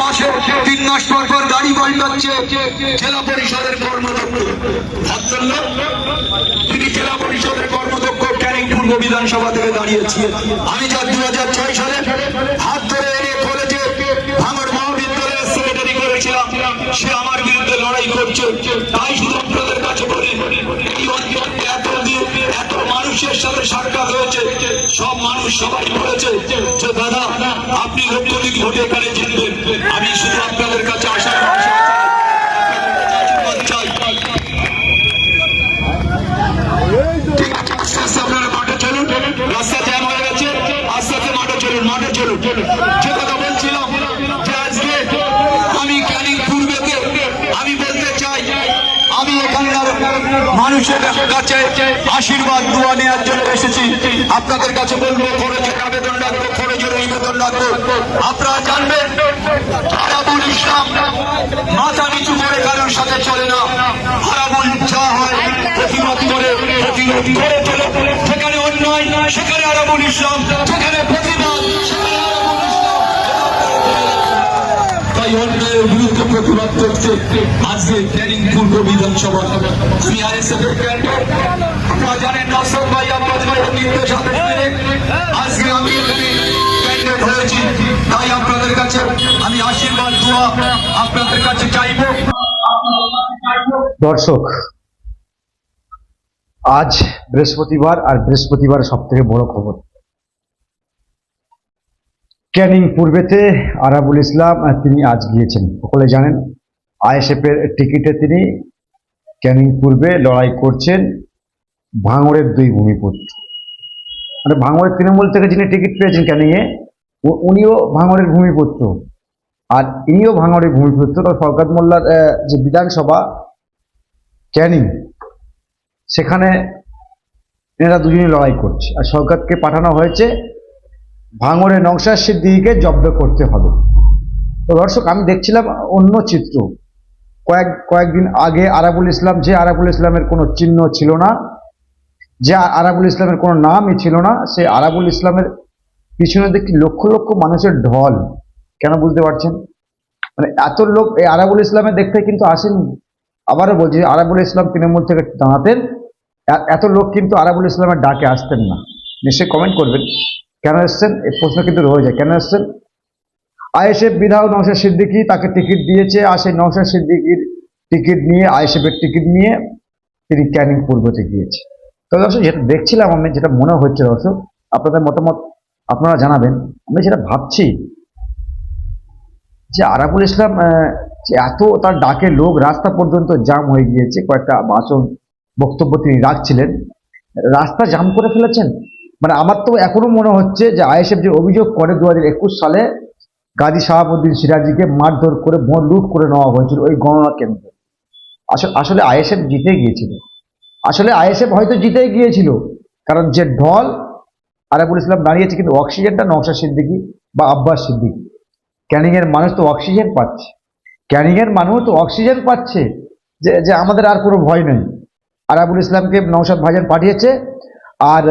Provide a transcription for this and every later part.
মাসে 3 মাস পর পর গাড়ি পাল্টাচ্ছে জেলা পরিষদের কর্মদক্ষ ভদ্রলোক। তিনি জেলা পরিষদের কর্মদক্ষ ক্যানিং পূর্ব বিধানসভা থেকে দাঁড়িয়েছি। আমি যা 2006 সালে হাত ধরে এনে কলেজে ভাঙড় মহাবিদ্যালয়ের সেক্রেটারি করেছিলাম, সে আমার বিরুদ্ধে লড়াই করছে। তাই শুধু আপনাদের কাছে বলি, এই অঞ্চলে এত মানুষের সাথে সাক্ষাৎ হয়েছে, সব মানুষ সবাই বলেছে যে দাদা আপনি লক্ষাধিক ভোটে এখানে জিতবেন। আমি শুধু আপনাদের কাছে আশা চাই। ঠিক আছে, আস্তে আস্তে আপনারা মাঠে চলুন, রাস্তা জ্যাম হয়ে গেছে, আস্তে আস্তে মাঠে চলুন, মাঠে চলুন। যে কথা বলছিলাম যে আজকে আমি ক্যানিং পূর্বেতে আমি বলতে চাই, আমি এখানকার মানুষের কাছে আশীর্বাদ দোয়া নেওয়ার জন্য এসেছি। আপনাদের কাছে বলবো, খরচের আবেদন রাখবো, খরচের নিবেদন রাখবো। আপনারা জানবেন আরাবুল ইসলাম মাথা নিচু করে কারোর সাথে চলে না। আরাবুল যা হয় প্রতিবাদ করে চলে। যেখানে অন্যায় সেখানে আরাবুল ইসলাম, যেখানে প্রতিবাদ সেখানে আরাবুল ইসলাম। তাই অন্যায়ের বিরুদ্ধে প্রতিবাদ করতে আজকে ক্যানিং পূর্ব বিধানসভা আমি আইএসএফ এর ক্যান্ডিডেট। আপনারা জানেন নওশাদ ভাই আপনাদের নির্দেশ আজকে আমি এখানে ক্যান্ডিডেট হয়েছি। তাই আপনাদের কাছে আমি আশীর্বাদ দোয়া আপনাদের কাছে চাইব। দর্শক, আজ বৃহস্পতিবার, আর বৃহস্পতিবার সব থেকে বড় খবর, ক্যানিং পূর্বেতে আরাবুল ইসলাম তিনি আজ গিয়েছেন। সকলে জানেন আইএসএফ এর টিকিটে তিনি ক্যানিং পূর্বে লড়াই করছেন ভাঙড়ের 2 ভূমিপুত্র। মানে ভাঙড়ের তৃণমূল থেকে যিনি টিকিট পেয়েছেন ক্যানিংয়ে, উনিও ভাঙড়ের ভূমিপুত্র, আর ইনিও ভাঙড়ের ভূমিপুত্র। শওকত মোল্লার যে বিধানসভা ক্যানিং, সেখানে এনারা দুজনই লড়াই করছে। আর শওকতকে পাঠানো হয়েছে ভাঙড়ে নওশাদ সিদ্দিকীকে জব্দ করতে হবে। তো দর্শক, আমি দেখছিলাম অন্য চিত্র। কয়েকদিন আগে আরাবুল ইসলাম, যে আরাবুল ইসলামের কোনো চিহ্ন ছিল না, যে আরাবুল ইসলামের কোনো নামই ছিল না, সে আরাবুল ইসলামের পিছনে দেখি লক্ষ লক্ষ মানুষের ঢল। কেন বুঝতে পারছেন? মানে এত লোক এই আরাবুল ইসলামের দেখতে কিন্তু আসেনি। আবারও বলছি, আরাবুল ইসলাম তৃণমূল থেকে দাঁড়াতেন, এত লোক কিন্তু আরাবুল ইসলামের ডাকে আসতেন না। নিশ্চয়ই কমেন্ট করবেন কেন এসছেন, এই প্রশ্ন কিন্তু রয়ে যায়, কেন এসছেন? আইএসএফ বিধায়ক নওশাদ সিদ্দিকী তাকে টিকিট দিয়েছে, আর সেই নওশাদ সিদ্দিকীর টিকিট নিয়ে, আইএসএফ এর টিকিট নিয়ে তিনি ক্যানিং পূর্বতে গিয়েছে। তো দর্শক, যেটা দেখছিলাম আমি, যেটা মনে হচ্ছে দর্শক, আপনাদের মতামত আপনারা জানাবেন। আমি যেটা ভাবছি যে আরাবুল ইসলাম যে এত তার ডাকে লোক, রাস্তা পর্যন্ত জাম হয়ে গিয়েছে, কয়েকটা ভাষণ বক্তব্য তিনি রাখছিলেন, রাস্তা জাম করে ফেলেছেন। মানে আমার তো এখনো মনে হচ্ছে যে আইএসএফ যে অভিযোগ করে 2021 সালে গাজী শাহাবুদ্দিন সিরাজীকে মারধর করে ভোট লুট করে নেওয়া হয়েছিল ওই গণনা কেন্দ্রে, আসলে আইএসএফ জিতে গিয়েছিল। আসলে আইএসএফ হয়তো জিতে গিয়েছিল, কারণ যে ঢল আরাবুল ইসলাম দাঁড়িয়েছে, কিন্তু অক্সিজেনটা নওশাদ সিদ্দিকী বা আব্বাস সিদ্দিকী। ক্যানিং এর মানুষ তো অক্সিজেন পাচ্ছে, ক্যানিং এর মানুষ তো অক্সিজেন পাচ্ছে যে আমাদের আর কোনো ভয় নেই। আরাবুল ইসলামকে নওশাদ ভাইজান পাঠিয়েছে, আর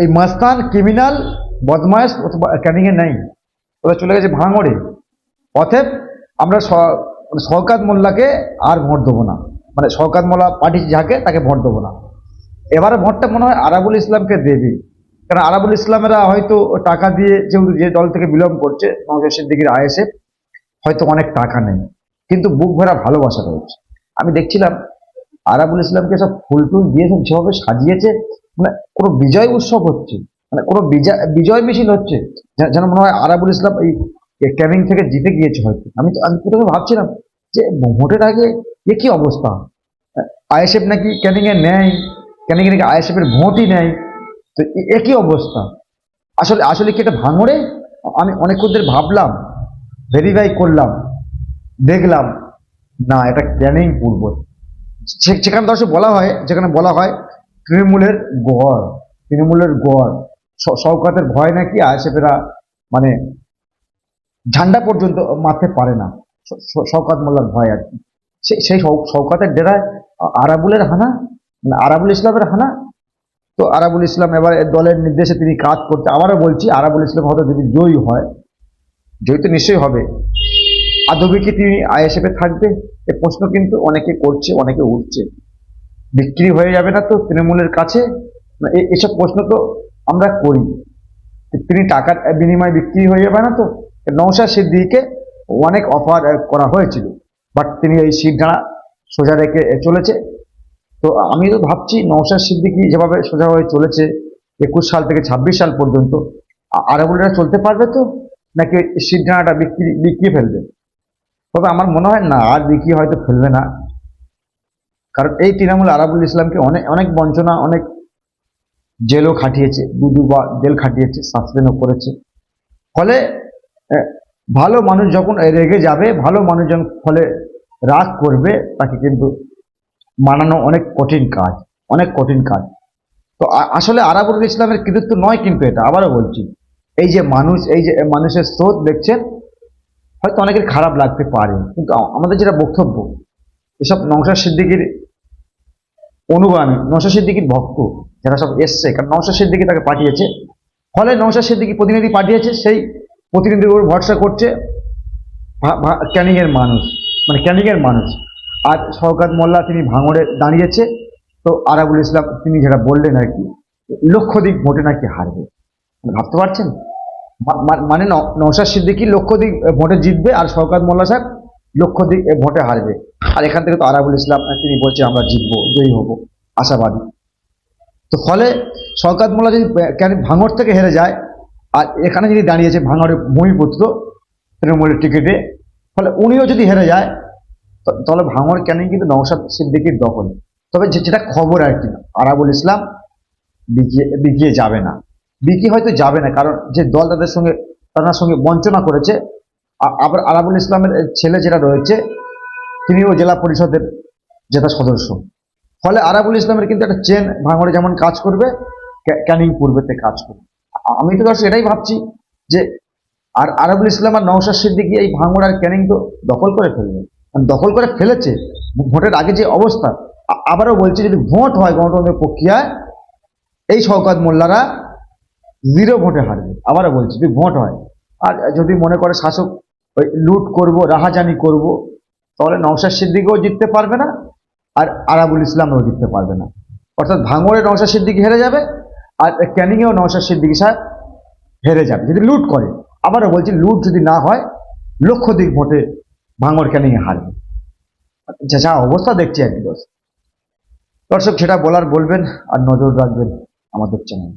এই মাস্তান ক্রিমিনাল বদমাশ ক্যানিং এ নেই, ওরা চলে গেছে ভাঙড়ে। অতএব আমরা শওকত মোল্লাকে আর ভোট দেবো না, মানে শওকত মোল্লা পাঠিয়েছে যাকে, তাকে ভোট দেবো না। এবারে ভোটটা মনে হয় আরাবুল ইসলামকে দেবে, কারণ আরাবুল ইসলামেরা হয়তো টাকা দিয়ে, যেহেতু যে দল থেকে বিলং করছে নওশাদ সিদ্দিকীর আইএসএফ, হয়তো অনেক টাকা নেই, কিন্তু বুক ভরা ভালোবাসা রয়েছে। আমি দেখছিলাম আরাবুল ইসলামকে সব ফুল টুল দিয়ে যেভাবে সাজিয়েছে, মানে কোনো বিজয় উৎসব হচ্ছে, মানে কোনো বিজয় মিছিল হচ্ছে, যেন মনে হয় আরাবুল ইসলাম এই ক্যানিং থেকে জিতে গিয়েছে হয়তো। আমি প্রথমে ভাবছিলাম যে ভোটের আগে এ কি অবস্থা, আইএসএফ নাকি ক্যানিং এ নেয়, ক্যানিং এ নাকি আইএসএফ এর ভোটই নেয়, তো একই অবস্থা। আসলে কি এটা ভাঙড়ে? আমি অনেকক্ষণ ধরে ভাবলাম, ভেরিফাই করলাম, দেখলাম না, এটা ক্যানিং পূর্ব। সেখানে দর্শক যেখানে বলা হয় তৃণমূলের গড়, শওকতের ভয় নাকি আইএসএফেরা মানে ঝান্ডা পর্যন্ত মারতে পারে না, শওকত মোল্লার ভয় আর কি। সেই শওকতের ডেরায় আরাবুলের হানা, মানে আরাবুল ইসলামের হানা। তো আরাবুল ইসলাম এবার দলের নির্দেশে তিনি কাজ করতে, আবারও বলছি, আরাবুল ইসলাম হয়তো যদি জয়ী হয়, যেহেতু নিশ্চয়ই হবে, আদৌ কি তিনি আইএসএফ এ থাকবে? এ প্রশ্ন কিন্তু অনেকে করছে, অনেকে উঠছে। বিক্রি হয়ে যাবে না তো তৃণমূলের কাছে? না, এসব প্রশ্ন তো আমরা করি। তিনি টাকার বিনিময়ে বিক্রি হয়ে যাবে না তো? নওশাদ সিদ্দিকীকে অনেক অফার করা হয়েছিল, বাট তিনি এই সিটটা সোজা রেখে চলেছে। তো আমি তো ভাবছি নওশাদ সিদ্দিকী যেভাবে সোজা হয়ে চলেছে 21 সাল থেকে 26 সাল পর্যন্ত, আরাবুলরা চলতে পারবে তো, নাকি সিটটা বিক্রি ফেলবে? তবে আমার মনে হয় না আর বিক্রি হয়তো ফেলবে না, কারণ এই তৃণমূল আরাবুল ইসলামকে অনেক অনেক বঞ্চনা, অনেক জেলও খাটিয়েছে, দুবার জেল খাটিয়েছে, সাসপেন্ডও করেছে। ফলে ভালো মানুষ যখন রেগে যাবে, ভালো মানুষ যখন ফলে রাগ করবে, তাকে কিন্তু মানানো অনেক কঠিন কাজ, অনেক কঠিন কাজ। তো আসলে আরাবুল ইসলামের কৃতিত্ব নয় কিন্তু এটা, আবারও বলছি। এই যে মানুষ, এই যে মানুষের স্রোত দেখছেন, হয়তো অনেকের খারাপ লাগতে পারে, কিন্তু আমাদের যেটা বক্তব্য, এসব নওশাদ সিদ্দিকীর অনুগামী, নওশাদ সিদ্দিকীর ভক্ত যারা সব এসছে, কারণ নওশাদ সিদ্দিকী তাকে পাঠিয়েছে, ফলে নওশাদ সিদ্দিকী প্রতিনিধি পাঠিয়েছে, সেই প্রতিনিধির উপর ভরসা করছে ক্যানিং এর মানুষ, মানে ক্যানিং এর মানুষ। আর শওকত মোল্লা তিনি ভাঙড়ে দাঁড়িয়েছে, তো আরাবুল ইসলাম তিনি যেটা বললেন আর কি, লক্ষাধিক ভোটে নাকি হারবে। ভাবতে পারছেন? মানে নওশাদ সিদ্দিকী লক্ষাধিক ভোটে জিতবে, আর শওকত মোল্লা সাহেব লক্ষাধিক ভোটে হারবে। আর এখান থেকে তো আরাবুল ইসলাম তিনি বলছে আমরা জিতবো, জয়ী হব, আশাবাদী। তো ফলে শওকত মোল্লা যদি ভাঙড় থেকে হেরে যায়, আর এখানে যদি দাঁড়িয়েছে ভাঙড়ের ভূমিপুত্র তৃণমূলের টিকিটে, ফলে উনিও যদি হেরে যায়, তাহলে ভাঙড় ক্যানিং কিন্তু নওশাদ সিদ্দিকীর দখলে। তবে যেটা খবর আর কি, আরাবুল ইসলাম বিকিয়ে যাবে না, বিকি হয়তো যাবে না, কারণ যে দল তাদের সঙ্গে বঞ্চনা করেছে। আবার আরাবুল ইসলামের ছেলে যেটা রয়েছে, তিনিও জেলা পরিষদের জেতা সদস্য। ফলে আরাবুল ইসলামের কিন্তু একটা চেন ভাঙড়ে যেমন কাজ করবে, ক্যানিং পূর্বেতে কাজ করবে। আমি তো দর্শক এটাই ভাবছি যে আর আরাবুল ইসলাম আর নওশাদ সিদ্দিকী এই ভাঙড় আর ক্যানিং তো দখল করে ফেলবে, দখল করে ফেলেছে ভোটের আগে যে অবস্থা। আবারও বলছি, যদি ভোট হয় গণতন্ত্রের প্রক্রিয়ায়, এই শওকত মোল্লারা 0 ভোটে হারবে। আবারও বলছি, যদি ভোট হয়। আর যদি মনে করে শাসক ওই লুট করব, রাহাজানি করব, তাহলে নওশাদ সিদ্দিকীও জিততে পারবে না, আর আরাবুল ইসলামও জিততে পারবে না। অর্থাৎ ভাঙড়ে নওশাদ সিদ্দিকী হেরে যাবে, আর ক্যানিংয়েও নওশাদ সিদ্দিকী সাহেব হেরে যাবে যদি লুট করে। আবারও বলছি, লুট যদি না হয়, লক্ষাধিক ভোটে ভাঙড় ক্যানিংয়ে হারবে। যা অবস্থা দেখছি আর কি দর্শক, সেটা বলার বলবেন, আর নজর রাখবেন আমাদের চ্যানেল।